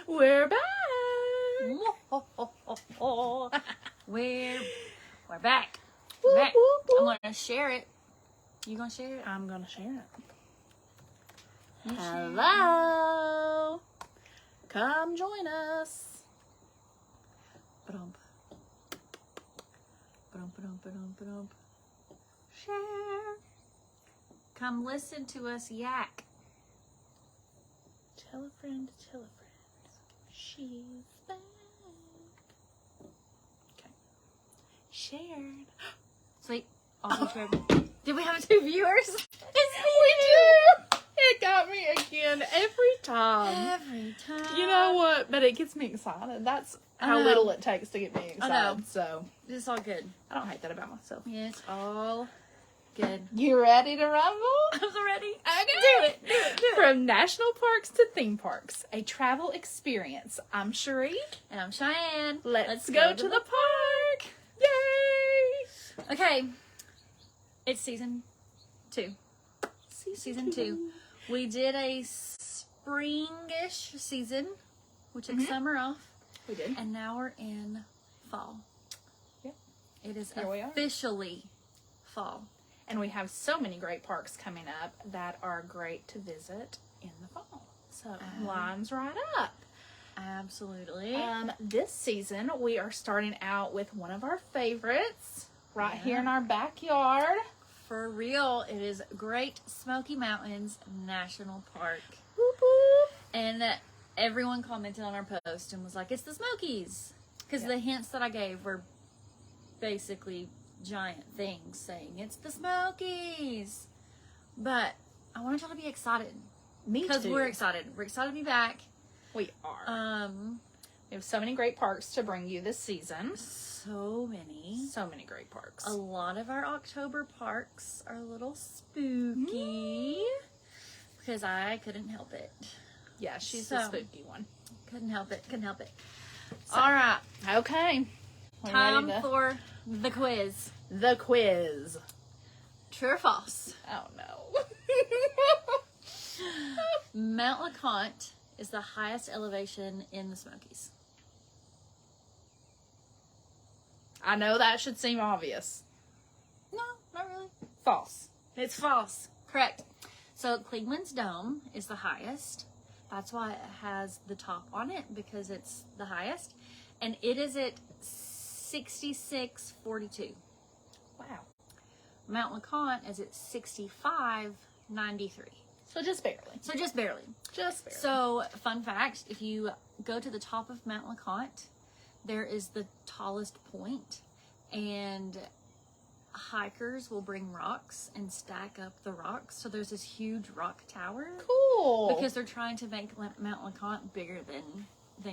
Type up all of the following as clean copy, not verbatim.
We're back. We're back. Whoop, Back. whoop, whoop. I'm gonna share it. You gonna share it? I'm gonna share it. You share it. Hello. Come join us. Ba-dum. Ba-dum, ba-dum, ba-dum, ba-dum. Share. Come listen to us yak. Tell a friend to tell a friend. She's back. Okay. Shared. Sweet. Did we have 2 viewers? It's me. It got me again every time. Every time. You know what? But it gets me excited. That's how little it takes to get me excited. I know. So It's all good. I don't hate that about myself. Yeah, it's all good. You ready to rumble? I'm so ready. Okay. Do it. From national parks to theme parks, a travel experience. I'm Cherie. And I'm Cheyenne. Let's go to the park. Yay! Okay. It's season 2. Season 2. We did a springish season. We took summer off. We did. And now we're in fall. Yep. It is Here we are. officially fall. And we have so many great parks coming up that are great to visit in the fall. So lines right up. Absolutely. This season we are starting out with one of our favorites right here in our backyard. For real, it is Great Smoky Mountains National Park. Whoop, whoop. And everyone commented on our post and was like, it's the Smokies. Because the hints that I gave were basically giant things saying, it's the Smokies. But I wanted y'all to be excited. Me Because too. we're excited. We're excited to be back. We are. We have so many great parks to bring you this season. So many. So many great parks. A lot of our October parks are a little spooky. Because I couldn't help it. Yeah, she's the spooky one. Couldn't help it. So, All right. Okay. We Time ready to- for the quiz. the quiz. True or false? Oh no. Mount LeConte is the highest elevation in the Smokies. I know that should seem obvious. No, not really. False. It's false. Correct. So Cleveland's Dome is the highest. That's why it has the top on it, because it's the highest. And it is at 6642. Wow. Mount LeConte is at 6593. So just barely. So just barely. Just barely. So, fun fact, if you go to the top of Mount LeConte, there is the tallest point, and hikers will bring rocks and stack up the rocks. So there's this huge rock tower. Cool. Because they're trying to make Mount LeConte bigger than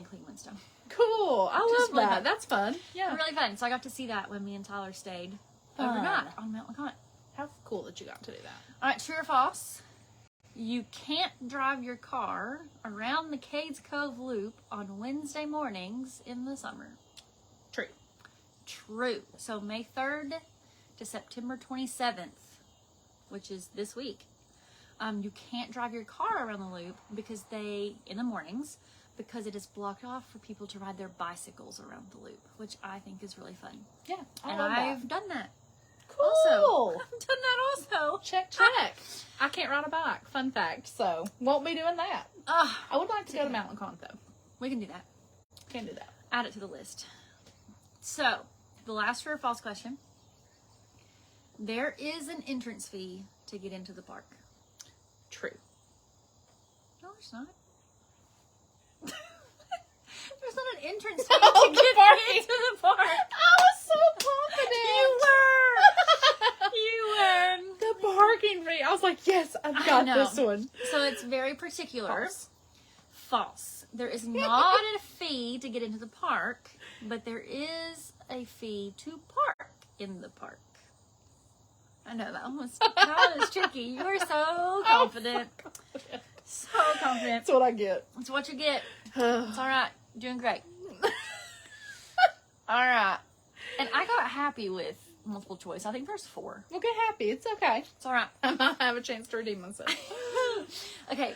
Cleveland's Dome. Cool. I Just love really that. fun. That's fun. Yeah. Really fun. So I got to see that when me and Tyler stayed Fun. overnight on Mount LeConte. How cool that you got to do that. All right, true or false? You can't drive your car around the Cades Cove Loop on Wednesday mornings in the summer. True. True. So May 3rd to September 27th, which is this week, you can't drive your car around the loop in the mornings, because it is blocked off for people to ride their bicycles around the loop, which I think is really fun. Yeah. And I've done that. Cool. Also, I've done that also. Check. I can't ride a bike. Fun fact. So won't be doing that. I would like to go to Mount LeConte though. We can do that. Can do that. Add it to the list. So, the last true or false question. There is an entrance fee to get into the park. True. No, there's not. There's not an entrance fee Oh, to the get parking. into the park. I was so confident. You were. The parking fee. I was like, yes, I've got know. this one. So it's very particular. False. There is not a fee to get into the park, but there is a fee to park in the park. I know that was tricky. You were so confident. So confident. That's what I get. That's what you get. It's all right. You're doing great. All right. And I got happy with multiple choice. I think there's 4. Well, get happy. It's okay. It's all right. I might have a chance to redeem myself. Okay.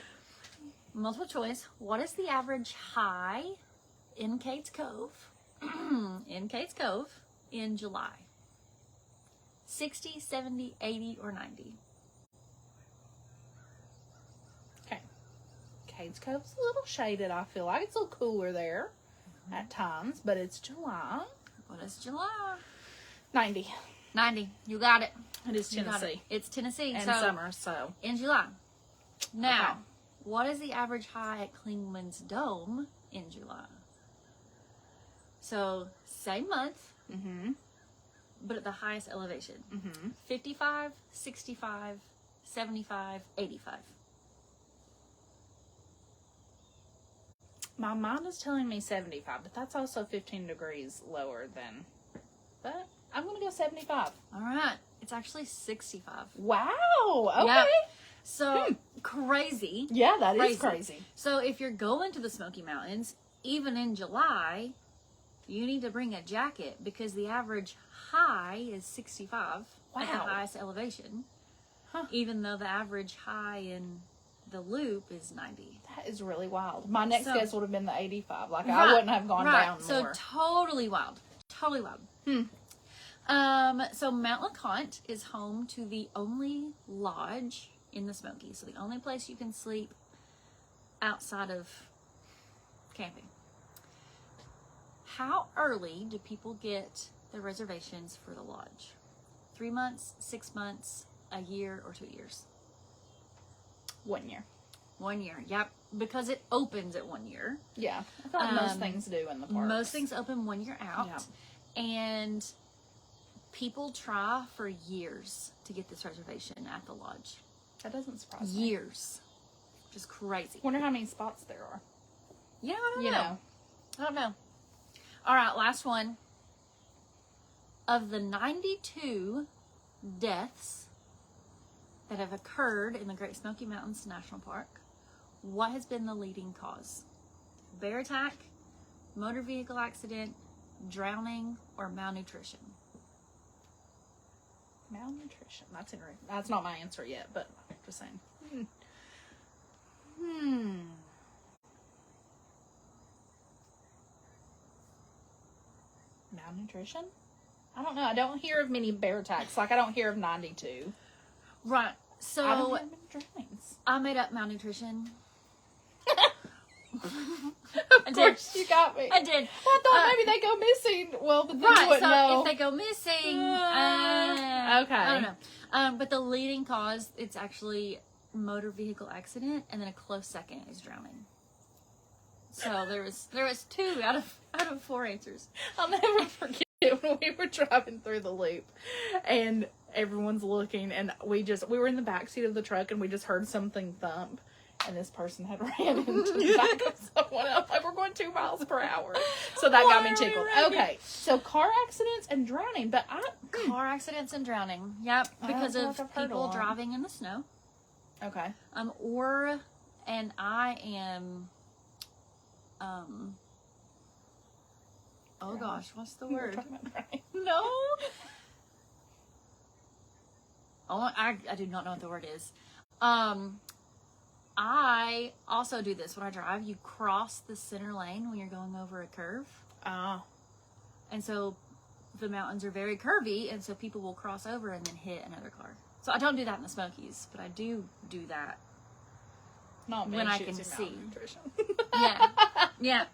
multiple choice. What is the average high in Cates Cove, in July? 60, 70, 80, or 90? Okay. Cades Cove's a little shaded, I feel like. It's a little cooler there at times, but it's July. What is July? 90. 90. You got it. It is Tennessee. It's Tennessee. And so, summer, so. in July. Now, Okay. what is the average high at Klingman's Dome in July? So, same month, Mm-hmm. but at the highest elevation. Mm-hmm. 55, 65, 75, 85. My mind is telling me 75, but that's also 15 degrees lower than. But I'm going to go 75. All right. It's actually 65. Wow. Okay. Yeah. So, crazy. Yeah, that is crazy. So, if you're going to the Smoky Mountains, even in July, you need to bring a jacket because the average high is 65 at the Wow. highest elevation. Huh. Even though the average high in the loop is 90. That is really wild. My next So- guess would have been the 85. Like, I Right, wouldn't have gone right. down So more. totally wild. Totally wild. So Mount LeConte is home to the only lodge in the Smokies. So the only place you can sleep outside of camping. How early do people get the reservations for the lodge? 3 months, 6 months, a year, or 2 years? 1 year. 1 year. Yep. Because it opens at 1 year. Yeah. I feel like most things do in the park. Most things open 1 year out. Yeah. And people try for years to get this reservation at the lodge. That doesn't surprise me. Years. Just crazy. Wonder how many spots there are. Yeah, I don't You know. know. I don't know. All right, last one. Of the 92 deaths that have occurred in the Great Smoky Mountains National Park, what has been the leading cause? Bear attack, motor vehicle accident, drowning, or malnutrition? Malnutrition. That's interesting. That's not my answer yet, but just saying. Malnutrition? I don't know. I don't hear of many bear attacks. Like, I don't hear of 92. Right. I don't So hear of many drownings. I made up malnutrition. Of course, you got me. I did. Well, I thought maybe they go missing. Well, but then you Right, wouldn't so know. if they go missing, Okay. I don't know. But the leading cause, it's actually motor vehicle accident, and then a close second is drowning. So there was 2 out of 4 answers. I'll never forget when we were driving through the loop and everyone's looking and we were in the backseat of the truck and we just heard something thump and this person had ran into the back of someone else. Like, we're going 2 miles per hour. So that got me tickled. Okay. So car accidents and drowning, but Car accidents and drowning. Yep, because feel of like I've heard a people lot. driving in the snow. okay. And I am oh gosh, what's the We were word? talking about drowning. No. Oh, I do not know what the word is. I also do this when I drive. You cross the center lane when you're going over a curve. Oh. And so the mountains are very curvy, and so people will cross over and then hit another car. So I don't do that in the Smokies, but I do that. Not me. When I Shoots can in see. malnutrition. Yeah. Yeah.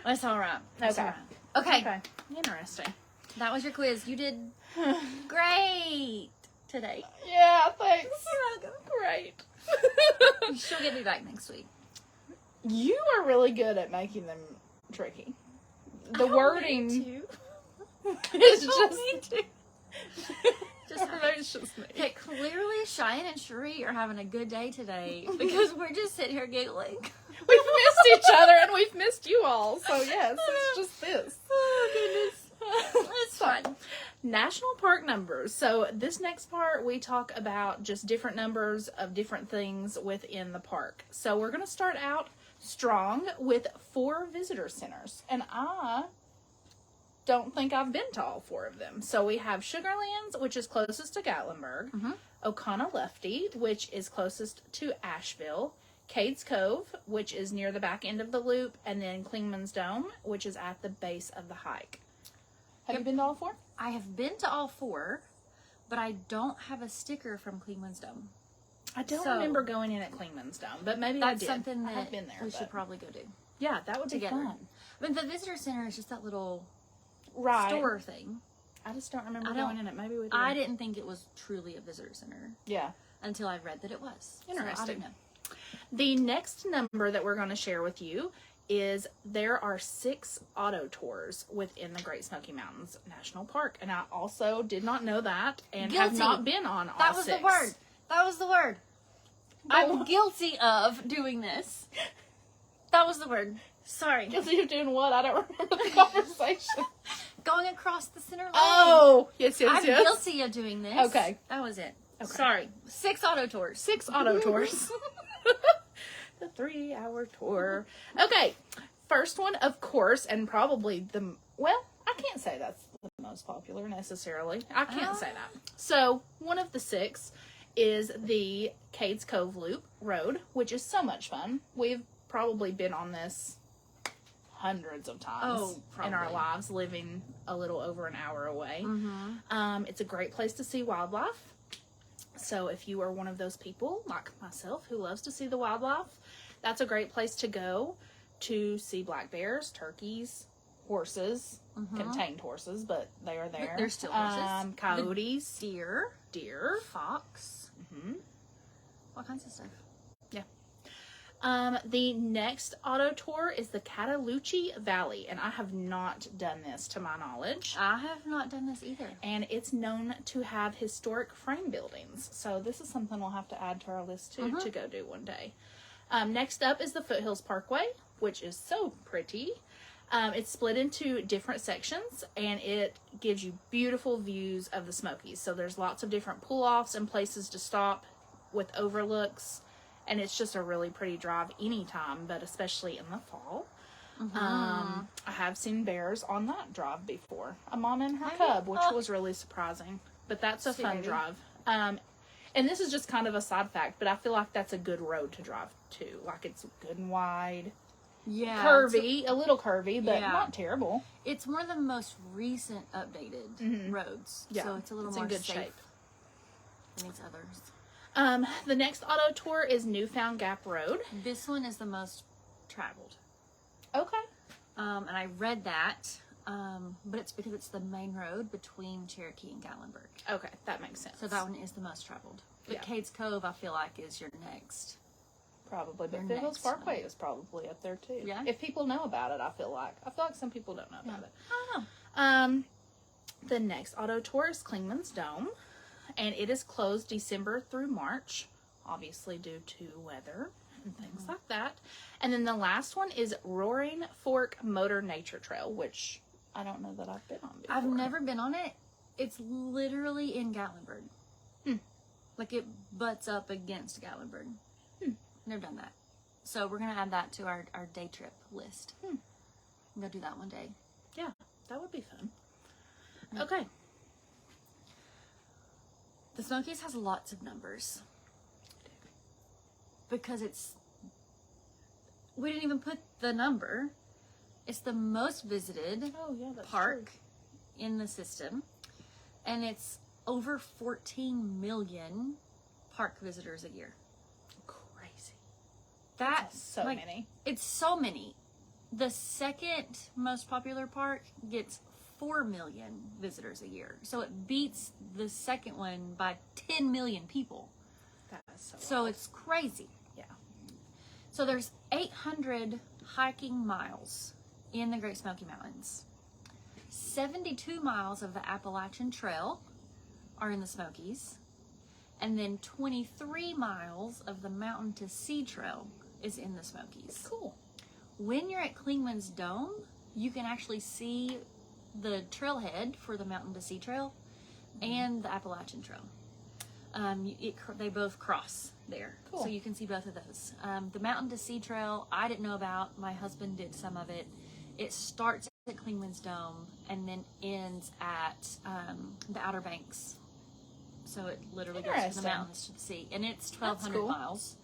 That's all right. That's Okay. all right. Okay. Okay. Interesting. That was your quiz. You did great today. Yeah, thanks. Great. She'll get me back next week. You are really good at making them tricky. The wording is just it's just me. Okay, clearly Cheyenne and Cherie are having a good day today because we're just sitting here giggling. We've missed each other and we've missed you all. So yes, it's just this. Oh goodness. It's fun. National park numbers. So this next part we talk about just different numbers of different things within the park. So we're going to start out strong with 4 visitor centers. And I don't think I've been to all 4 of them. So we have Sugarlands, which is closest to Gatlinburg. Oconee-Lefty, which is closest to Asheville. Cades Cove, which is near the back end of the loop, and then Klingman's Dome, which is at the base of the hike. Have you been to all 4? I have been to all 4, but I don't have a sticker from Klingman's Dome. I don't remember going in at Klingman's Dome, but maybe I did. That's something that I've been there, we should probably go do. Yeah, that would together. be fun. I mean, the visitor center is just that little right. store thing. I just don't remember going in it. Maybe we did. I didn't think it was truly a visitor center. Yeah. Until I read that it was. Interesting. So I didn't know. The next number that we're going to share with you is there are 6 auto tours within the Great Smoky Mountains National Park. And I also did not know that and have not been on all 6. That was the word. That was the word. I'm guilty of doing this. That was the word. Sorry. Guilty of doing what? I don't remember the conversation. Going across the center lane. Oh, yes. I'm guilty of doing this. Okay. That was it. Okay. Sorry. 6 auto tours. 6 auto tours. The 3-hour tour. Okay. First one, of course, and probably I can't say that's the most popular necessarily. I can't say that. So, one of the 6 is the Cades Cove Loop Road, which is so much fun. We've probably been on this hundreds of times in our lives, living a little over an hour away. Mm-hmm. It's a great place to see wildlife. So if you are one of those people, like myself, who loves to see the wildlife, that's a great place to go to see black bears, turkeys, horses, contained horses, but they are there. There's still horses. Coyotes. Deer. Fox. Mm-hmm. All kinds of stuff. Yeah. The next auto tour is the Cataloochee Valley, and I have not done this to my knowledge. I have not done this either. And it's known to have historic frame buildings, so this is something we'll have to add to our list too to go do one day. Next up is the Foothills Parkway, which is so pretty. It's split into different sections, and it gives you beautiful views of the Smokies. So there's lots of different pull-offs and places to stop with overlooks. And it's just a really pretty drive anytime, but especially in the fall. I have seen bears on that drive before. A mom and her cub, which was really surprising. But that's a fun drive. And this is just kind of a side fact, but I feel like that's a good road to drive too. Like, it's good and wide. Yeah. Curvy, a little curvy, but not terrible. It's one of the most recent updated roads. Yeah. So it's a little more in good safe shape than these others. The next auto tour is Newfound Gap Road. This one is the most traveled. Okay. And I read that, but it's because it's the main road between Cherokee and Gatlinburg. Okay, that makes sense. So that one is the most traveled. But Cades Cove, I feel like, is your next. Probably, but Foothills Parkway is probably up there too. Yeah. If people know about it, I feel like some people don't know about it. I don't know. The next auto tour is Klingman's Dome. And it is closed December through March, obviously due to weather and things like that. And then the last one is Roaring Fork Motor Nature Trail, which I don't know that I've been on before. I've never been on it. It's literally in Gatlinburg. Like, it butts up against Gatlinburg. Never done that. So we're going to add that to our day trip list. I'm going to do that one day. Yeah, that would be fun. Okay. The Smokies has lots of numbers. Because we didn't even put the number. It's the most visited park in the system. And it's over 14 million park visitors a year. Crazy. That's so many. It's so many. The second most popular park gets 4 million visitors a year. So it beats the second one by 10 million people. That's so it's crazy. Yeah. So there's 800 hiking miles in the Great Smoky Mountains. 72 miles of the Appalachian Trail are in the Smokies. And then 23 miles of the Mountain to Sea Trail is in the Smokies. Cool. When you're at Klingman's Dome, you can actually see the trailhead for the Mountain to Sea Trail and the Appalachian Trail. They both cross there. Cool. So you can see both of those. The Mountain to Sea Trail, I didn't know about. My husband did some of it. It starts at Klingman's Dome and then ends at the Outer Banks. So it literally goes from the mountains to the sea. And it's 1,200 miles.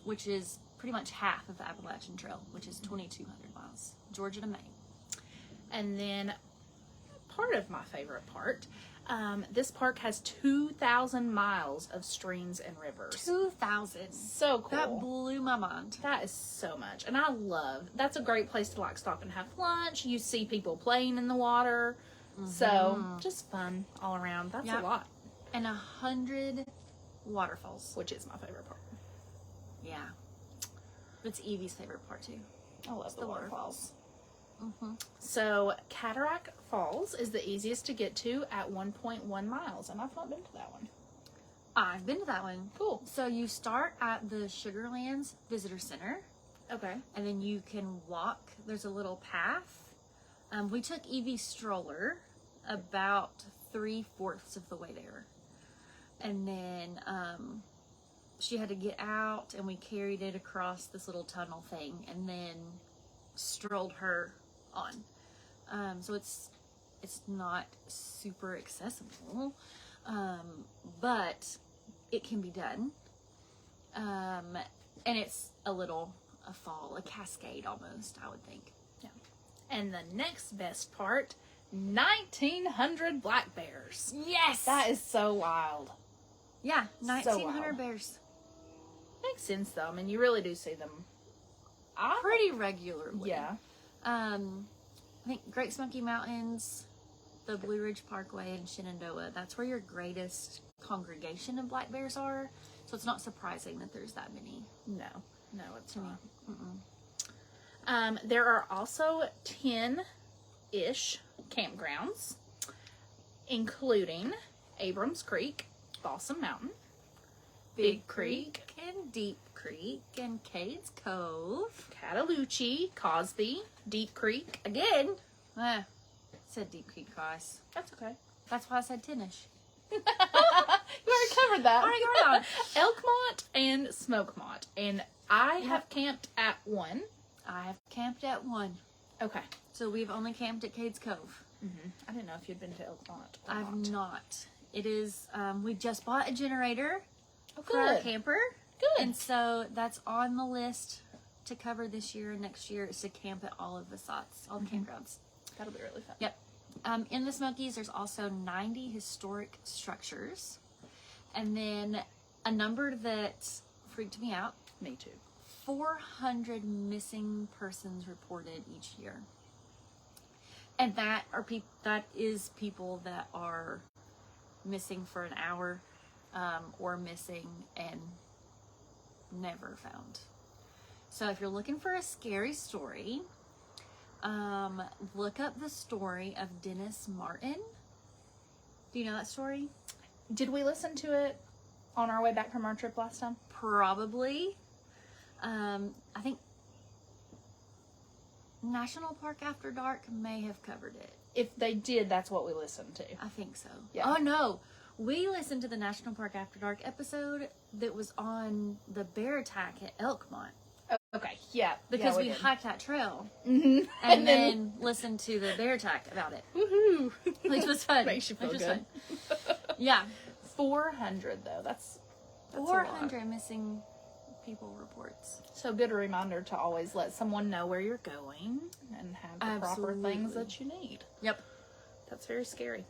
which is pretty much half of the Appalachian Trail, which is 2,200 miles, Georgia to Maine. And then part of my favorite part, this park has 2,000 miles of streams and rivers. 2,000. So cool. That blew my mind. That is so much. And that's a great place to like stop and have lunch. You see people playing in the water. So just fun all around. That's a lot. And 100 waterfalls. Which is my favorite part. Yeah. It's Evie's favorite part too. I love the waterfalls. Mm-hmm. So Cataract Falls is the easiest to get to at 1.1 miles. And I've not been to that one. I've been to that one. Cool. So you start at the Sugarlands Visitor Center. Okay. And then you can walk. There's a little path. We took Evie's stroller about 3/4 of the way there. And then she had to get out, and we carried it across this little tunnel thing, and then strolled her on. So it's not super accessible, but it can be done. And it's a fall, a cascade almost, I would think. Yeah. And the next best part, 1,900 black bears. Yes! That is so wild. Yeah, 1,900 wild. bears. Makes sense though. I mean, you really do see them Pretty regularly. Yeah. I think Great Smoky Mountains, the Blue Ridge Parkway, and Shenandoah, that's where your greatest congregation of black bears are. So it's not surprising that there's that many. No, it's To me. not. There are also 10-ish campgrounds, including Abrams Creek, Balsam Mountain, Big Creek, and Deep Creek, and Cades Cove, Cataloochee, Cosby, Deep Creek. again. Said Deep Creek twice. That's okay. That's why I said 10-ish. You already covered that. Already covered that. Elkmont and Smokemont. And I have camped at one. I have camped at one. Okay. So we've only camped at Cades Cove. I didn't know if you'd been to Elkmont or I've not. not. It is, we just bought a generator Oh, for our good. camper. Good. And so that's on the list to cover this year and next year, is to camp at all of the spots, all the campgrounds. That'll be really fun. Yep. In the Smokies, there's also 90 historic structures. And then a number that freaked me out, Me too. 400 missing persons reported each year. And that is people that are missing for an hour, or missing and never found. So if you're looking for a scary story, look up the story of Dennis Martin. Do you know that story? Did we listen to it on our way back from our trip last time? Probably. I think National Park After Dark may have covered it. If they did, that's what we listened to. I think so. Yeah. Oh no, we listened to the National Park After Dark episode that was on the bear attack at Elkmont, Okay, yeah. because yeah, we did. hiked that trail Mm-hmm. and then listened to the bear attack about it, Woohoo! which was fun. Makes you feel Which was good. fun. Yeah, 400 though. That's a lot. 400 missing people reports. So good reminder to always let someone know where you're going and have the proper things Absolutely. that you need. Yep. That's very scary.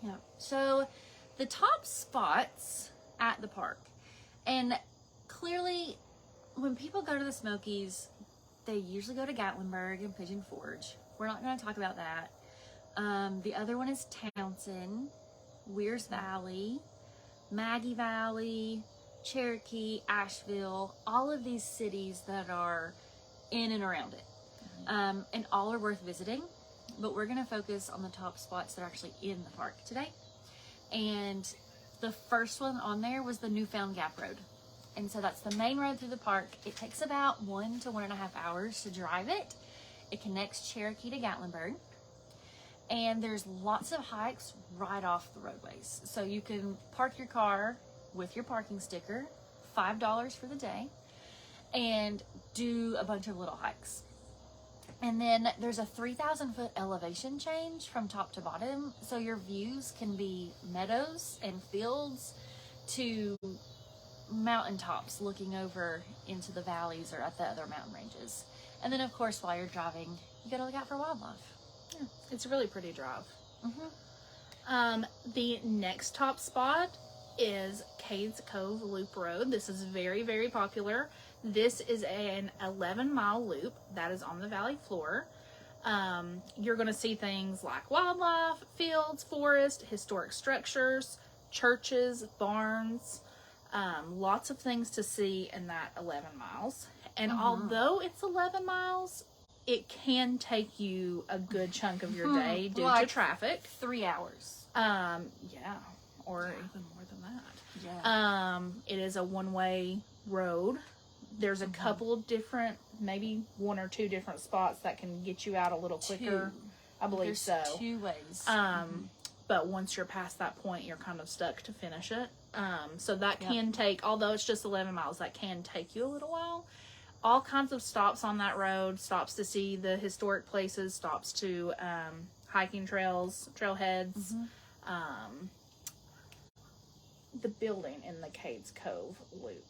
Yeah. So the top spots at the park, and clearly when people go to the Smokies, they usually go to Gatlinburg and Pigeon Forge. We're not going to talk about that. The other one is Townsend, Weirs Valley, Maggie Valley, Cherokee, Asheville, all of these cities that are in and around it. And all are worth visiting, but we're going to focus on the top spots that are actually in the park today. And the first one on there was the Newfound Gap Road. And so that's the main road through the park. It takes about 1 to 1.5 hours to drive it. It connects Cherokee to Gatlinburg. And there's lots of hikes right off the roadways. So you can park your car with your parking sticker, $5 for the day, and do a bunch of little hikes. And then there's a 3,000-foot elevation change from top to bottom, so your views can be meadows and fields to mountaintops looking over into the valleys or at the other mountain ranges. And then, of course, while you're driving, you got to look out for wildlife. Yeah, it's a really pretty drive. Mm-hmm. The next top spot is Cades Cove Loop Road. This is very, very popular. This is an 11-mile loop that is on the valley floor. You're going to see things like wildlife, fields, forest, historic structures, churches, barns, lots of things to see in that 11 miles. And although it's 11 miles, it can take you a good chunk of your day due to traffic. 3 hours. Yeah, or even more than that. Yeah. It is a one-way road. There's a couple of different, maybe 1 or 2 different spots that can get you out a little quicker. 2. I believe so. 2 ways. But once you're past that point, you're kind of stuck to finish it. So that can take, although it's just 11 miles, that can take you a little while. All kinds of stops on that road, stops to see the historic places, stops to hiking trails, trailheads. The building in the Cades Cove Loop.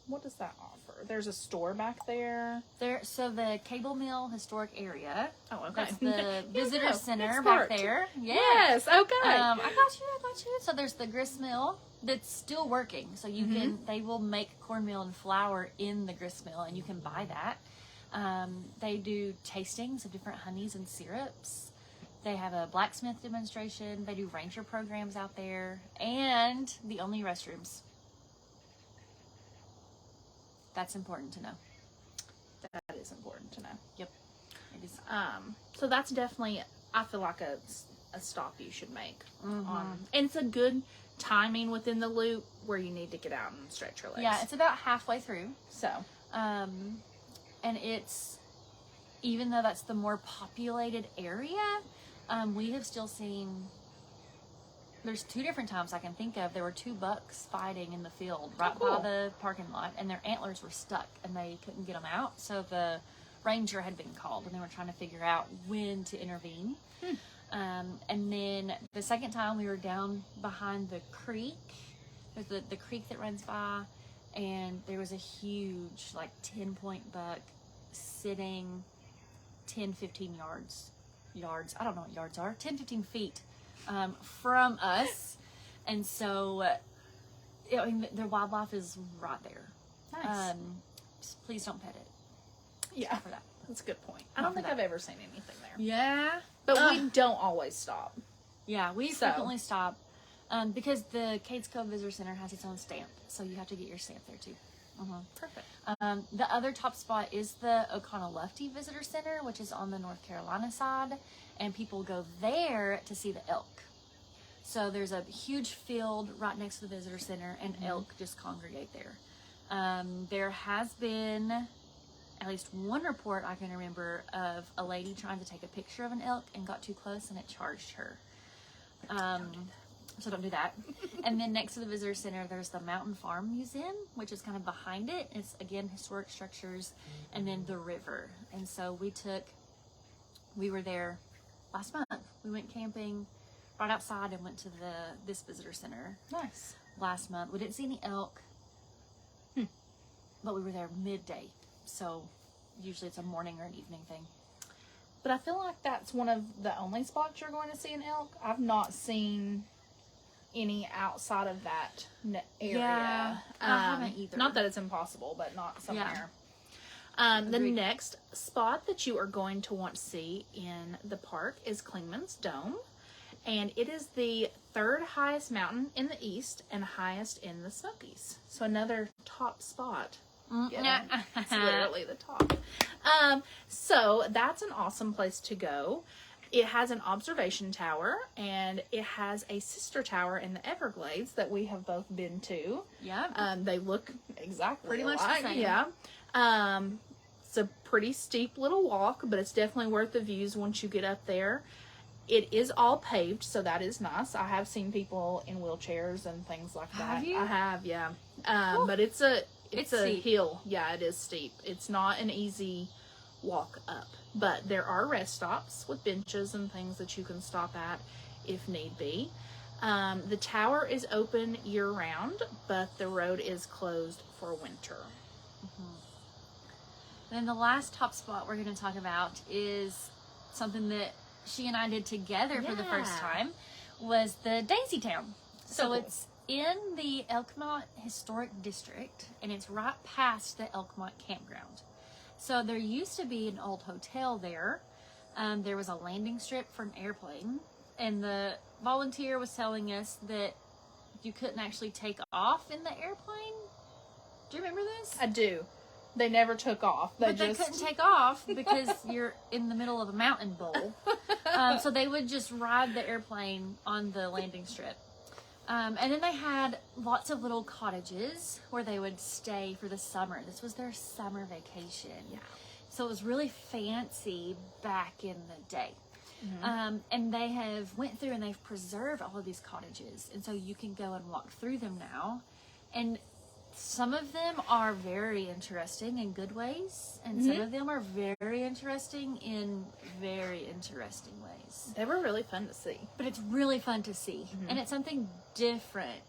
What does that offer? There's a store back there. So the Cable Mill Historic Area. Oh, okay. That's the visitor center back there. Yeah. Yes, okay. I got you. So there's the grist mill that's still working. So you can, they will make cornmeal and flour in the grist mill, and you can buy that. They do tastings of different honeys and syrups. They have a blacksmith demonstration. They do ranger programs out there, and the only restrooms. That's important to know. That is important to know. Yep. It is. So that's definitely, I feel like a stop you should make. And it's a good timing within the loop where you need to get out and stretch your legs. Yeah, it's about halfway through. So. And it's, even though that's the more populated area, we have still seen, there's 2 different times I can think of. There were 2 bucks fighting in the field right by the parking lot, and their antlers were stuck and they couldn't get them out. So the ranger had been called, and they were trying to figure out when to intervene. And then the second time we were down behind the creek. There's the creek that runs by, and there was a huge, like, 10-point buck sitting 10, 15 yards. I don't know what yards are. 10, 15 feet. From us, and so I mean, the wildlife is right there. Nice. Just please don't pet it. Yeah, For that. that's a good point. I don't think I've ever seen anything there. Yeah, But we don't always stop. Yeah, we frequently stop because the Cades Cove Visitor Center has its own stamp, so you have to get your stamp there too. Perfect. The other top spot is the Oconaluftee Visitor Center, which is on the North Carolina side, and people go there to see the elk. So there's a huge field right next to the visitor center, and elk just congregate there. There has been at least one report I can remember of a lady trying to take a picture of an elk and got too close, and it charged her. So don't do that. And then next to the visitor center, there's the Mountain Farm Museum, which is kind of behind it. It's, again, historic structures, and then the river. And so we were there last month. We went camping right outside and went to this visitor center. Nice. Last month. We didn't see any elk, but we were there midday. So usually it's a morning or an evening thing. But I feel like that's one of the only spots you're going to see an elk. I've not seen any outside of that area. Yeah, I haven't either. Not that it's impossible, but not somewhere. The Agreed. next spot that you are going to want to see in the park is Clingman's Dome. And it is the 3rd highest mountain in the east and highest in the Smokies. So another top spot. It's literally the top. So that's an awesome place to go. It has an observation tower, and it has a sister tower in the Everglades that we have both been to. Yeah. They look exactly Pretty much alike. the same. Yeah. It's a pretty steep little walk, but it's definitely worth the views once you get up there. It is all paved, so that is nice. I have seen people in wheelchairs and things like that. Have you? I have, yeah. But it's a steep. hill. Yeah, it is steep. It's not an easy walk up, but there are rest stops with benches and things that you can stop at if need be. The tower is open year-round, but the road is closed for winter. Then the last top spot we're going to talk about is something that she and I did together for the first time, was the Daisy Town. So cool. It's in the Elkmont Historic District, and it's right past the Elkmont Campground. So there used to be an old hotel there. There was a landing strip for an airplane, and the volunteer was telling us that you couldn't actually take off in the airplane. Do you remember this? I do. They never took off. But they couldn't take off because you're in the middle of a mountain bowl. So they would just ride the airplane on the landing strip. And then they had lots of little cottages where they would stay for the summer. This was their summer vacation. Yeah. So it was really fancy back in the day. And they have went through and they've preserved all of these cottages. And so you can go and walk through them now. And some of them are very interesting in good ways, and some of them are very interesting in very interesting ways. They were really fun to see. But it's really fun to see, and it's something different.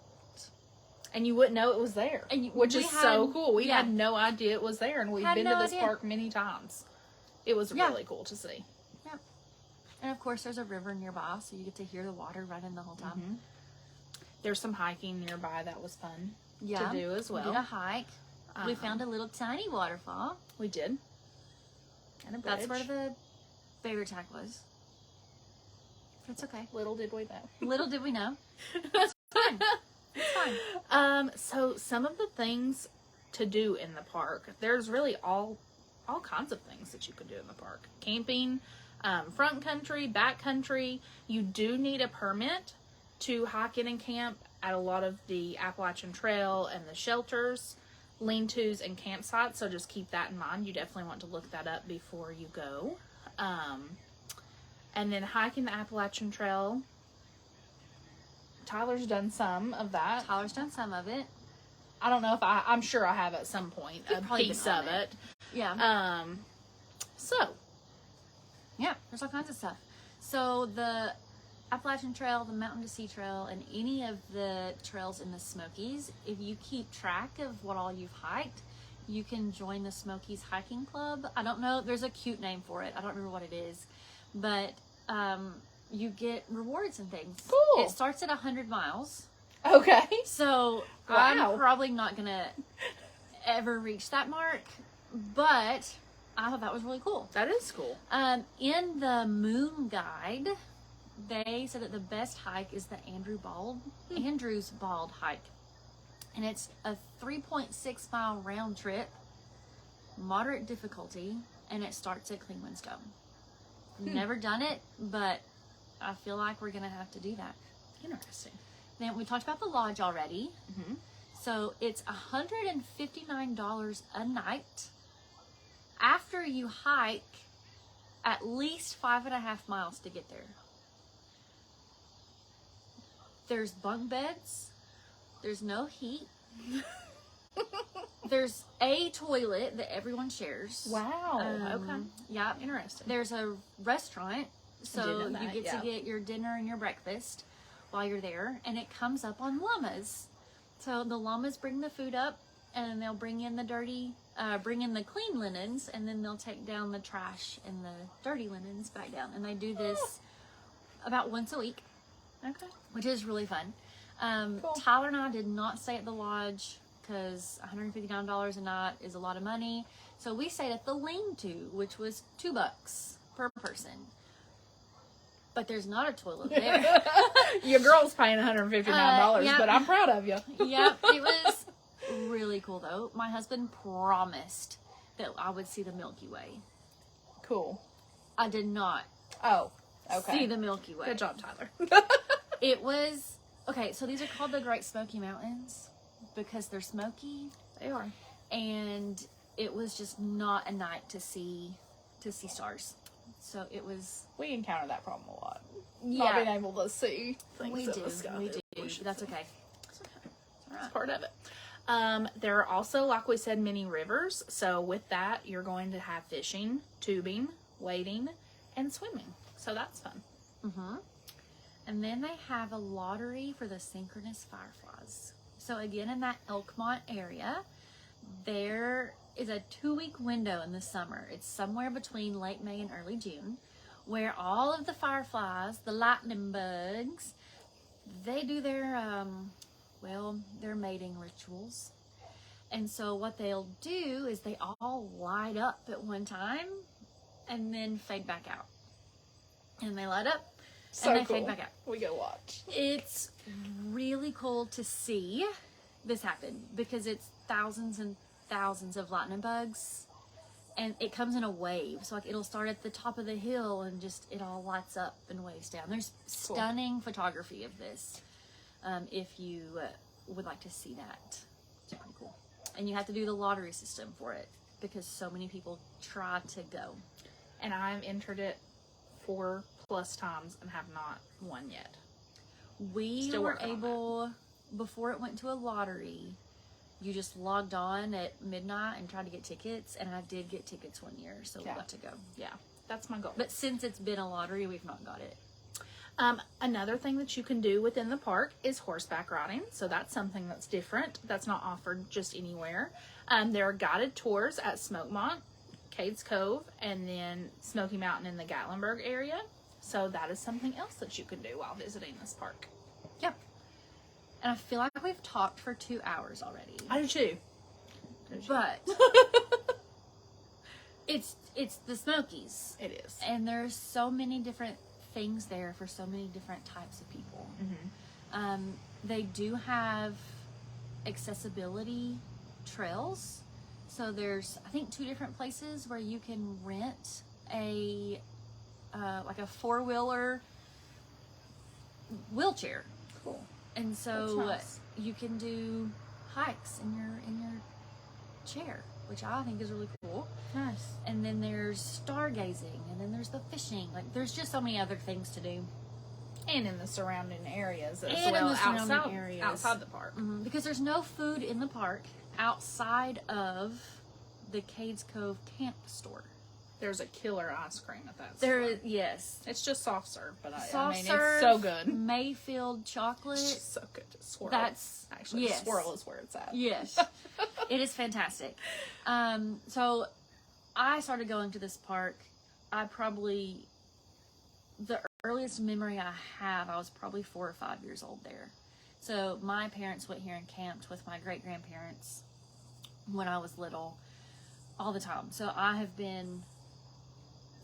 And you wouldn't know it was there, which is so cool. We had no idea it was there, and we've been to this park many times. It was really cool to see. Yep. And of course, there's a river nearby, so you get to hear the water running the whole time. There's some hiking nearby that was fun. To do as well. We did a hike. We found a little tiny waterfall. We did. And a bridge. That's where the bear attack was. It's okay. Little did we know. Little did we know. It's fine. It's fine. So some of the things to do in the park, there's really all kinds of things that you can do in the park. Camping, front country, back country. You do need a permit to hike in and camp at a lot of the Appalachian Trail and the shelters, lean-tos, and campsites. So just keep that in mind. You definitely want to look that up before you go. And then hiking the Appalachian Trail. Tyler's done some of that. Tyler's done some of it. I don't know if I'm sure I have at some point a piece of it. Yeah. Yeah, there's all kinds of stuff. So the Appalachian Trail, the Mountain to Sea Trail, and any of the trails in the Smokies, if you keep track of what all you've hiked, you can join the Smokies Hiking Club. I don't know, there's a cute name for it. I don't remember what it is. But you get rewards and things. Cool. It starts at 100 miles. Okay. So I'm probably not going to ever reach that mark, but I thought that was really cool. That is cool. In the Moon Guide, they said that the best hike is the Andrews Bald hike. And it's a 3.6 mile round trip, moderate difficulty, and it starts at Clean Windstone. Never done it, but I feel like we're going to have to do that. Interesting. Then we talked about the lodge already. So it's $159 a night after you hike at least 5.5 miles to get there. There's bunk beds. There's no heat. There's a toilet that everyone shares. Wow. Okay. Yeah. Interesting. There's a restaurant, so that, you get to get your dinner and your breakfast while you're there, and it comes up on llamas. So the llamas bring the food up, and they'll bring in the the clean linens, and then they'll take down the trash and the dirty linens back down. And they do this about once a week. Okay. Which is really fun. Cool. Tyler and I did not stay at the lodge because $159 a night is a lot of money. So we stayed at the lean-to, which was $2 per person. But there's not a toilet there. Your girl's paying $159, but I'm proud of you. Yep, it was really cool though. My husband promised that I would see the Milky Way. Cool. I did not. Oh, okay. See the Milky Way. Good job, Tyler. It was okay. So these are called the Great Smoky Mountains because they're smoky. They are. And it was just not a night to see stars. So it was. We encounter that problem a lot. Yeah. Not being able to see things We in do. the sky. We do. That's okay. It's okay. That's part of it. There are also, like we said, many rivers. So with that, you're going to have fishing, tubing, wading, and swimming. So that's fun. And then they have a lottery for the synchronous fireflies. So again, in that Elkmont area, there is a 2-week window in the summer. It's somewhere between late May and early June, where all of the fireflies, the lightning bugs, they do their, their mating rituals. And so what they'll do is they all light up at one time and then fade back out. And they light up and they fade back out. We go watch. It's really cool to see this happen because it's thousands and thousands of lightning bugs, and it comes in a wave. So like it'll start at the top of the hill and just it all lights up and waves down. There's stunning photography of this. If you would like to see that, it's pretty cool. And you have to do the lottery system for it because so many people try to go. And I've entered it 4+ times and have not won yet. We were able, before it went to a lottery, you just logged on at midnight and tried to get tickets, and I did get tickets one year, so we got to go. Yeah, that's my goal. But since it's been a lottery, we've not got it. Another thing that you can do within the park is horseback riding. So that's something that's different. That's not offered just anywhere. There are guided tours at Smokemont, Cades Cove, and then Smoky Mountain in the Gatlinburg area. So that is something else that you can do while visiting this park. Yep. And I feel like we've talked for 2 hours already. I do too. But it's the Smokies. It is. And there's so many different things there for so many different types of people. Mm-hmm. They do have accessibility trails. So there's, I think, 2 different places where you can rent a like a 4-wheeler wheelchair. Cool. And so nice. You can do hikes in your chair, which I think is really cool. Nice. And then there's stargazing, and then there's the fishing. Like there's just so many other things to do. And in the surrounding areas as And well, in the surrounding areas. outside the park. Mm-hmm. Because there's no food in the park outside of the Cades Cove camp store. There's a killer ice cream at that There store. is, yes. It's just soft serve, but I mean, serve, it's so good. Mayfield chocolate. It's just so good. Swirl. That's, actually, yes. Swirl is where it's at. Yes. It is fantastic. So I started going to this park. The earliest memory I have, I was probably 4 or 5 years old there. So my parents went here and camped with my great-grandparents when I was little all the time. So I have been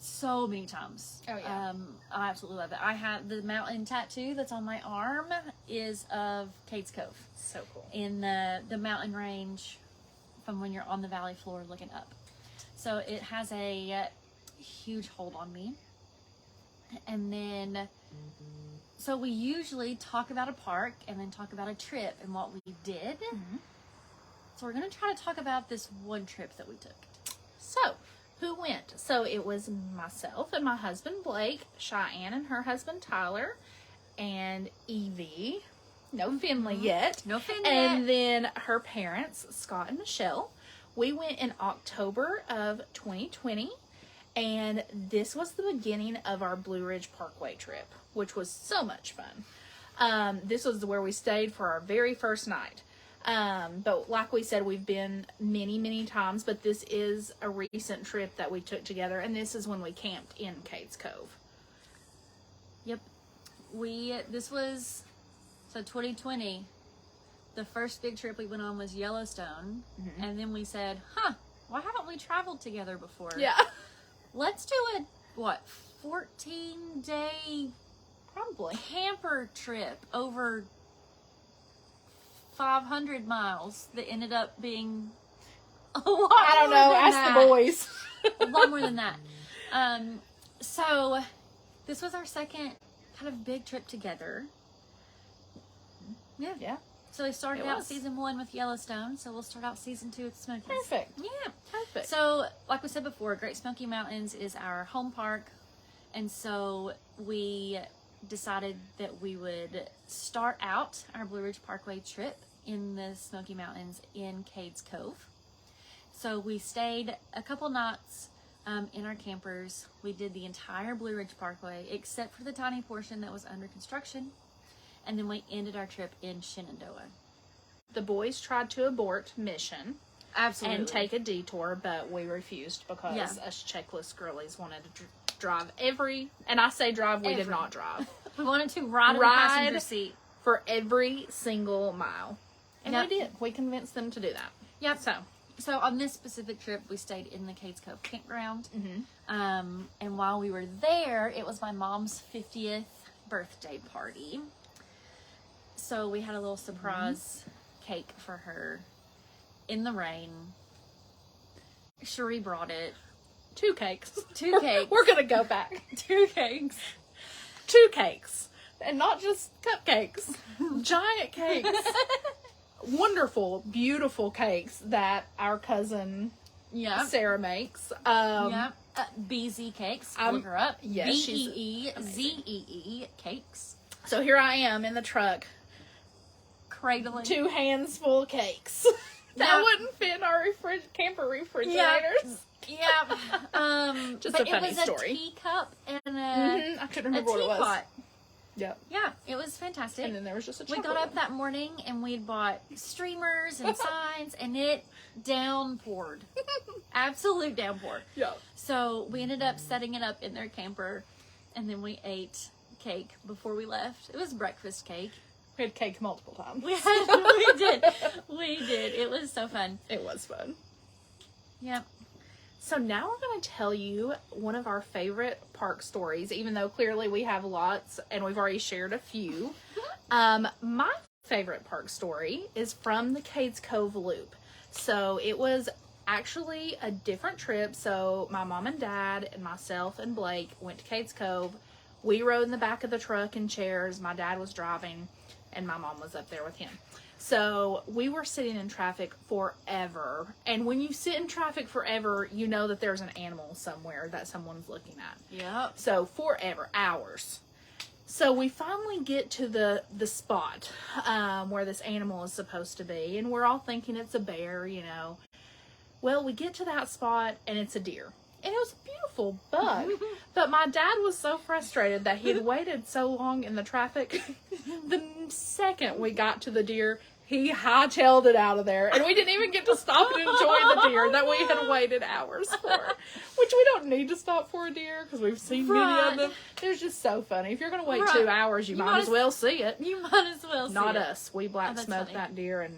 so many times. Oh, yeah. I absolutely love it. I have the mountain tattoo that's on my arm is of Cades Cove. So cool. In the mountain range from when you're on the valley floor looking up. So it has a huge hold on me. And then, so we usually talk about a park and then talk about a trip and what we did. Mm-hmm. So we're going to try to talk about this one trip that we took. So, who went? So it was myself and my husband Blake, Cheyenne and her husband Tyler, and Evie. No Finley yet. No Finley And then her parents, Scott and Michelle. We went in October of 2020, and this was the beginning of our Blue Ridge Parkway trip, which was so much fun. This was where we stayed for our very first night. But like we said, we've been many, many times, but this is a recent trip that we took together, and this is when we camped in Cades Cove. Yep. This was, so 2020, the first big trip we went on was Yellowstone, mm-hmm. and then we said, why haven't we traveled together before? Yeah. Let's do a, 14-day probably camper trip over 500 miles that ended up being a lot more I don't know, than ask that. the boys. A lot more than that. So this was our second kind of big trip together. Yeah. So we started out season 1 with Yellowstone, so we'll start out season 2 with Smokies. Perfect. Yeah. Perfect. So, like we said before, Great Smoky Mountains is our home park, and so we decided that we would start out our Blue Ridge Parkway trip in the Smoky Mountains in Cades Cove. So we stayed a couple nights in our campers. We did the entire Blue Ridge Parkway, except for the tiny portion that was under construction. And then we ended our trip in Shenandoah. The boys tried to abort mission. Absolutely. And take a detour, but we refused because us checklist girlies wanted to drive and I say drive, we did not drive. We wanted to ride in the passenger seat. For every single mile. And Yep. we did. We convinced them to do that. Yep. So on this specific trip, we stayed in the Cades Cove campground. Mm-hmm. And while we were there, it was my mom's 50th birthday party. So we had a little surprise cake for her in the rain. Cherie brought it. 2 cakes. 2 cakes. We're going to go back. 2 cakes. 2 cakes. And not just cupcakes. Giant cakes. Wonderful, beautiful cakes that our cousin Sarah makes. BZ Cakes. I'm- Look her up. yes, she's BEEZEE Cakes. So here I am in the truck. Cradling. 2 hands full of cakes. That wouldn't fit in our camper refrigerators. Yeah. Just but a funny it was story. A teacup and I couldn't remember what it was. teapot. Yep. Yeah, it was fantastic. And then there was just a We chocolate got up one. that morning and we'd bought streamers and signs, and it downpoured. Absolute downpour. Yeah. So we ended up setting it up in their camper, and then we ate cake before we left. It was breakfast cake. We had cake multiple times. We did. It was so fun. It was fun. Yep. So now we're going to tell you one of our favorite park stories, even though clearly we have lots and we've already shared a few. My favorite park story is from the Cades Cove Loop. So it was actually a different trip. So my mom and dad and myself and Blake went to Cades Cove. We rode in the back of the truck in chairs. My dad was driving and my mom was up there with him. So we were sitting in traffic forever. And when you sit in traffic forever, you know that there's an animal somewhere that someone's looking at. Yep. So forever, hours. So we finally get to the spot where this animal is supposed to be. And we're all thinking it's a bear, you know. Well, we get to that spot and it's a deer. And it was a beautiful buck. But my dad was so frustrated that he had waited so long in the traffic. The second we got to the deer, he hightailed it out of there. And we didn't even get to stop and enjoy the deer that we had waited hours for. Which we don't need to stop for a deer because we've seen many of them. They're just so funny. If you're going to wait 2 hours, you might as well see it. You might as well see Not it. us. We black smoked that deer and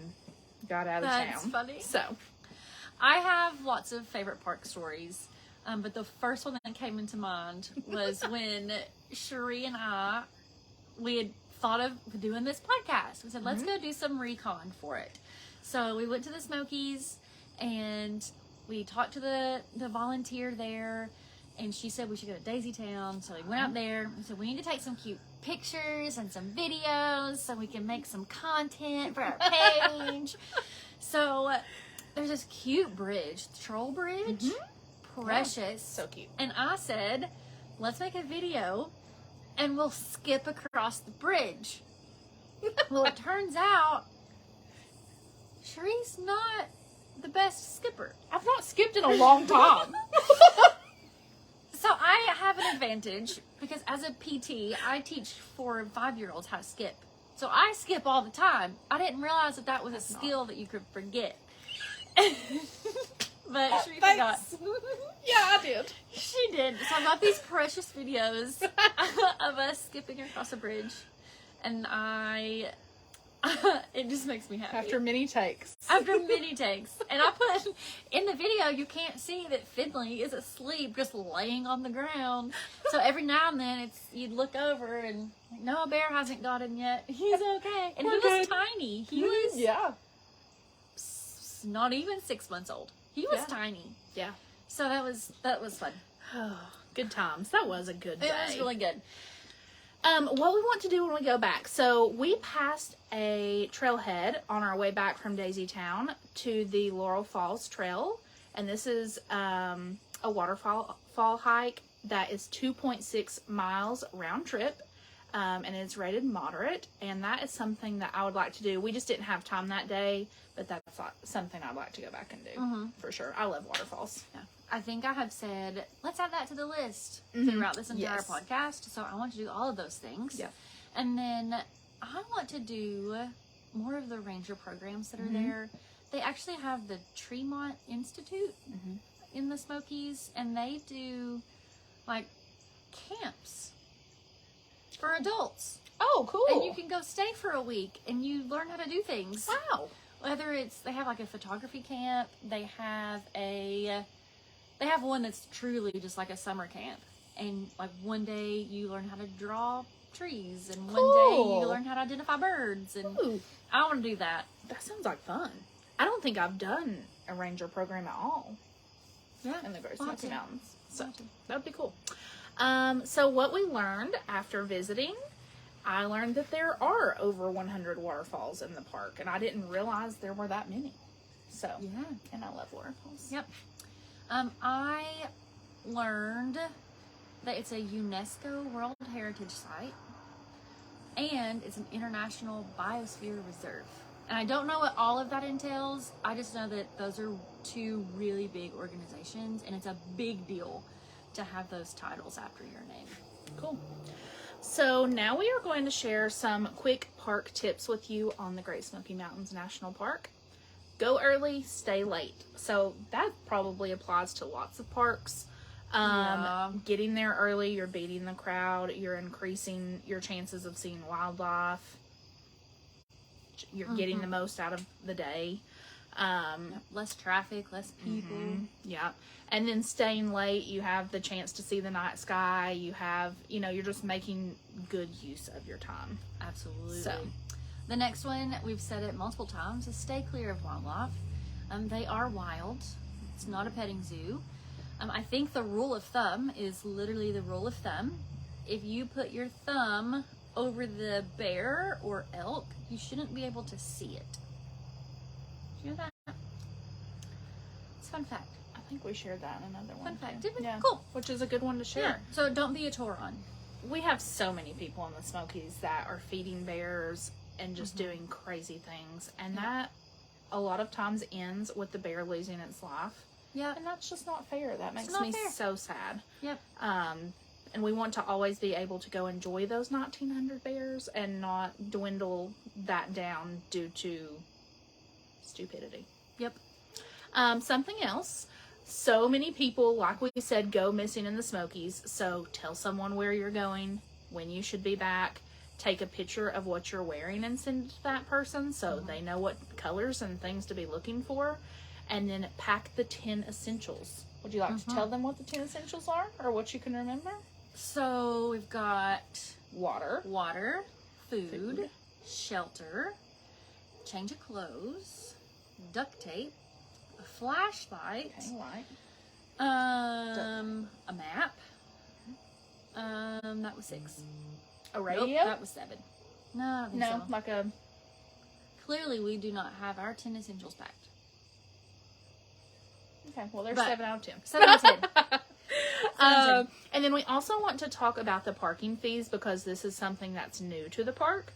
got out of town. That's funny. So, I have lots of favorite park stories. But the first one that came into mind was when Cherie and we had thought of doing this podcast. We said, let's go do some recon for it. So we went to the Smokies and we talked to the volunteer there, and she said we should go to Daisy Town. So we went out there and said, we need to take some cute pictures and some videos so we can make some content for our page. So there's this cute bridge, the Troll Bridge. Precious. so cute. And I said, let's make a video and we'll skip across the bridge. Well, it turns out Cherie's not the best skipper. I've not skipped in a long time. So I have an advantage because as a PT, I teach 4 and 5-year-olds how to skip. So I skip all the time. I didn't realize that was a skill that you could forget. But she forgot. Yeah, I did. She did. So I got these precious videos of us skipping across a bridge. And it just makes me happy. After many takes. After many takes. And I put, in the video, you can't see that Finley is asleep, just laying on the ground. So every now and then, you'd look over and, like, no, a bear hasn't got him yet. He's okay. And he was tiny. He was not even 6 months old. He was tiny. Yeah. So that was fun. Good times. That was a good day. It was really good. What we want to do when we go back. So we passed a trailhead on our way back from Daisy Town to the Laurel Falls Trail. And this is a waterfall hike that is 2.6 miles round trip. and it's rated moderate, and that is something that I would like to do. We just didn't have time that day, but that's something I'd like to go back and do for sure. I love waterfalls. Yeah. I think I have said, let's add that to the list throughout this entire podcast. So I want to do all of those things. Yeah. And then I want to do more of the ranger programs that are there. They actually have the Tremont Institute in the Smokies, and they do like camps for adults. Oh, cool. And you can go stay for a week and you learn how to do things. Wow. Whether it's, they have like a photography camp, they have one that's truly just like a summer camp. And like one day you learn how to draw trees, and one day you learn how to identify birds. And I want to do that. That sounds like fun. I don't think I've done a ranger program at all. Yeah. In the Great Smoky Mountains. So that would be cool. So what we learned after visiting, I learned that there are over 100 waterfalls in the park, and I didn't realize there were that many. So, yeah. And I love waterfalls. Yep. I learned that it's a UNESCO World Heritage Site, and it's an International Biosphere Reserve. And I don't know what all of that entails. I just know that those are two really big organizations, and it's a big deal to have those titles after your name. Cool. So now we are going to share some quick park tips with you on the Great Smoky Mountains National Park. Go early, stay late. So that probably applies to lots of parks. Getting there early, you're beating the crowd, you're increasing your chances of seeing wildlife, you're getting the most out of the day. Less traffic, less people. Yeah. And then staying late, you have the chance to see the night sky. You have, you're just making good use of your time. Absolutely. So, the next one, we've said it multiple times, is stay clear of wildlife. They are wild. It's not a petting zoo. I think the rule of thumb is literally the rule of thumb. If you put your thumb over the bear or elk, you shouldn't be able to see it. Did you know that? It's a fun fact. I think we shared that in another one. Fun fact. Did we? Yeah. Cool. Which is a good one to share. Yeah. So don't be a Tauron. We have so many people in the Smokies that are feeding bears and just doing crazy things. And that a lot of times ends with the bear losing its life. Yeah. And that's just not fair. That makes me so sad. Yep. And we want to always be able to go enjoy those 1,900 bears and not dwindle that down due to stupidity. Yep. Something else. So many people, like we said, go missing in the Smokies. So tell someone where you're going, when you should be back. Take a picture of what you're wearing and send it to that person so they know what colors and things to be looking for. And then pack the 10 essentials. Would you like to tell them what the 10 essentials are, or what you can remember? So we've got Water, food, shelter, change of clothes, duct tape, a flashlight, a map. That was 6. A radio? Nope, that was 7. No, I don't think so. Like a... Clearly, we do not have our 10 essentials packed. Okay, well, there's 7 out of 10. 7 out of 10. And then we also want to talk about the parking fees, because this is something that's new to the park.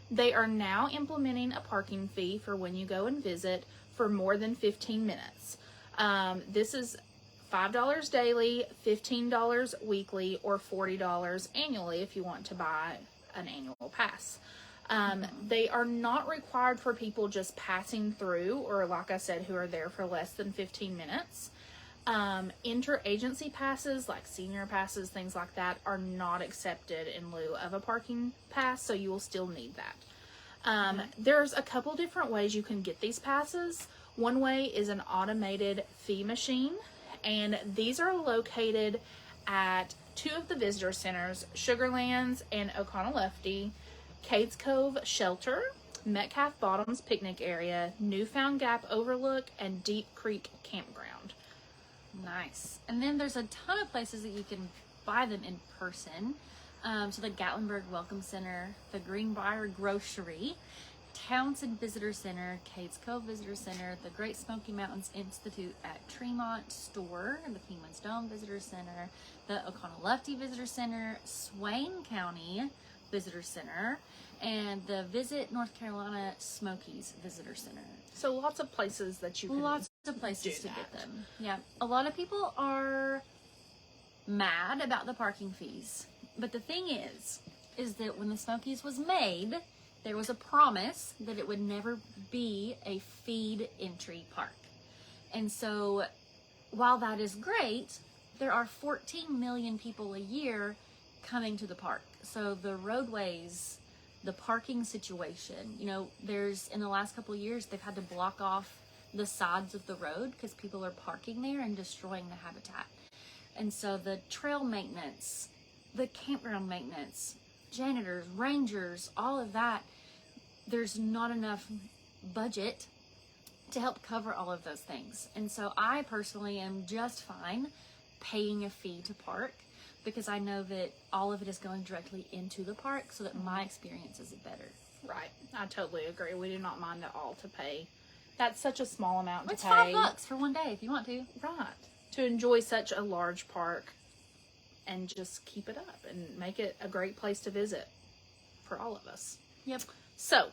They are now implementing a parking fee for when you go and visit for more than 15 minutes. This is $5 daily, $15 weekly, or $40 annually if you want to buy an annual pass. They are not required for people just passing through, or like I said, who are there for less than 15 minutes. Interagency passes, like senior passes, things like that, are not accepted in lieu of a parking pass, so you will still need that. There's a couple different ways you can get these passes. One way is an automated fee machine, and these are located at 2 of the visitor centers, Sugarlands and Oconaluftee, Cades Cove Shelter, Metcalf Bottoms Picnic Area, Newfound Gap Overlook, and Deep Creek Campground. Nice. And then there's a ton of places that you can buy them in person. So the Gatlinburg Welcome Center, the Greenbrier Grocery, Townsend Visitor Center, Cades Cove Visitor Center, the Great Smoky Mountains Institute at Tremont Store, the Kingman's Dome Visitor Center, the Oconaluftee Visitor Center, Swain County Visitor Center, and the Visit North Carolina Smokies Visitor Center. So lots of places that you can Lots of places to get them. Yeah. A lot of people are mad about the parking fees. But the thing is that when the Smokies was made, there was a promise that it would never be a feed entry park. And so while that is great, there are 14 million people a year coming to the park. So the roadways, the parking situation, you know, there's, in the last couple of years, they've had to block off the sides of the road because people are parking there and destroying the habitat. And so the trail maintenance, the campground maintenance, janitors, rangers, all of that, there's not enough budget to help cover all of those things. And so I personally am just fine paying a fee to park because I know that all of it is going directly into the park so that my experience is better. Right. I totally agree. We do not mind at all to pay. That's such a small amount It's to pay. $5 for one day if you want to. Right. To enjoy such a large park and just keep it up and make it a great place to visit for all of us. Yep. So,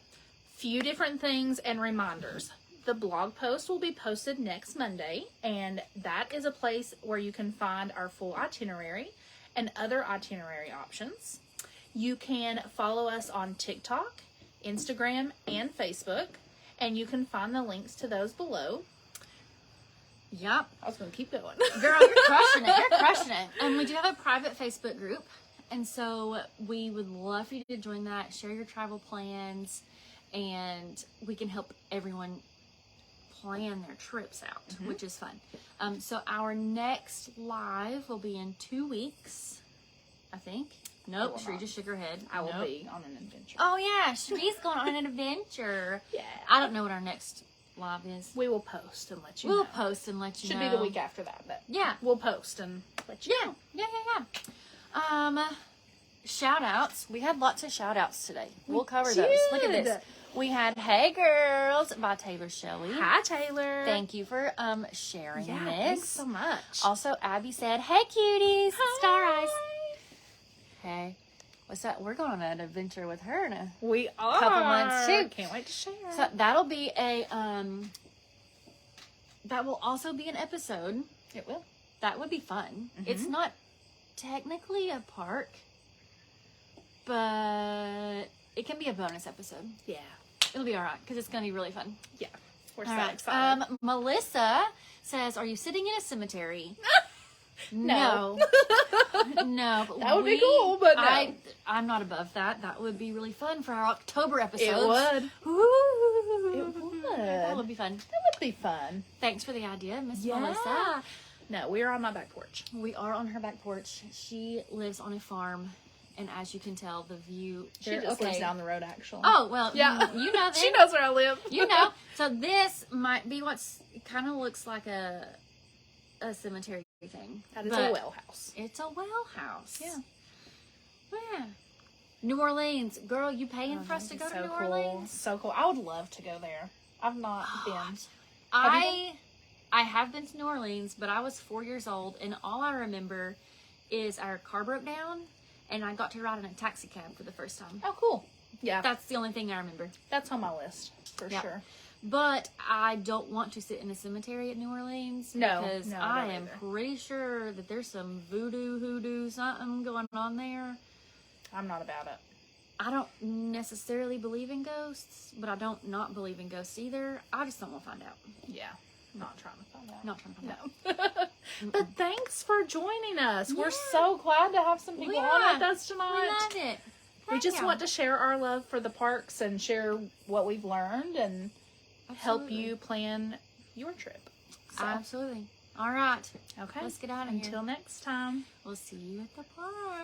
few different things and reminders. The blog post will be posted next Monday, and that is a place where you can find our full itinerary and other itinerary options. You can follow us on TikTok, Instagram, and Facebook, and you can find the links to those below. Yep. I was going to keep going. Girl, you're crushing it. You're crushing it. And we do have a private Facebook group. And so we would love for you to join that, share your travel plans, and we can help everyone plan their trips out, which is fun. So our next live will be in 2 weeks, I think. Nope, Sheree just shook her head. I will be on an adventure. Oh, yeah, Sheree's going on an adventure. Yeah. I don't know what our next live is. We will post and let you know. We'll post and let you know. Should be the week after that, but yeah, we'll post and let you know. Yeah. Shout outs. We had lots of shout outs today. We'll cover those. Look at this. We had Hey Girls by Taylor Shelley. Hi, Taylor. Thank you for sharing this. Thanks so much. Also, Abby said, "Hey cuties, Hi. Star Eyes." Hey, what's that? We're going on an adventure with her in a we are. couple months too. Can't wait to share. So that'll be a that will also be an episode. It will. That would be fun. It's not technically a park, but it can be a bonus episode. Yeah. It'll be all right because it's going to be really fun. Yeah. We're All so right. excited. Melissa says, "Are you sitting in a cemetery?" No. No. But That would be cool, but no. I'm not above that. That would be really fun for our October episodes. It would. Ooh. It would. That would be fun. That would be fun. Thanks for the idea, Miss Yeah. Melissa. No, we are on my back porch. We are on her back porch. She lives on a farm, and as you can tell, the view. She just lives down the road, actually. Oh well, Yeah. you know. Then. She knows where I live. You know. So this might be what's kind of looks like a cemetery thing. That is but a well house. It's a well house. Yeah. Yeah. New Orleans, girl, you paying for us to go to New Orleans? So cool. I would love to go there. I've not been. I have been to New Orleans, but I was 4 years old, and all I remember is our car broke down, and I got to ride in a taxi cab for the first time. Oh, cool. Yeah. That's the only thing I remember. That's on my list for Yep. sure. But I don't want to sit in a cemetery at New Orleans because No, I don't am either. pretty sure that there's some hoodoo, something going on there. I'm not about it. I don't necessarily believe in ghosts, but I don't not believe in ghosts either. I just don't want to find out. Yeah. Not trying to find out. Not trying to find out. But thanks for joining us. We're Yeah. so glad to have some people on with us We tonight. love it. We just want to share our love for the parks and share what we've learned and help you plan your trip. So, Absolutely. All right. okay. Let's get out of here. Until next time. We'll see you at the park.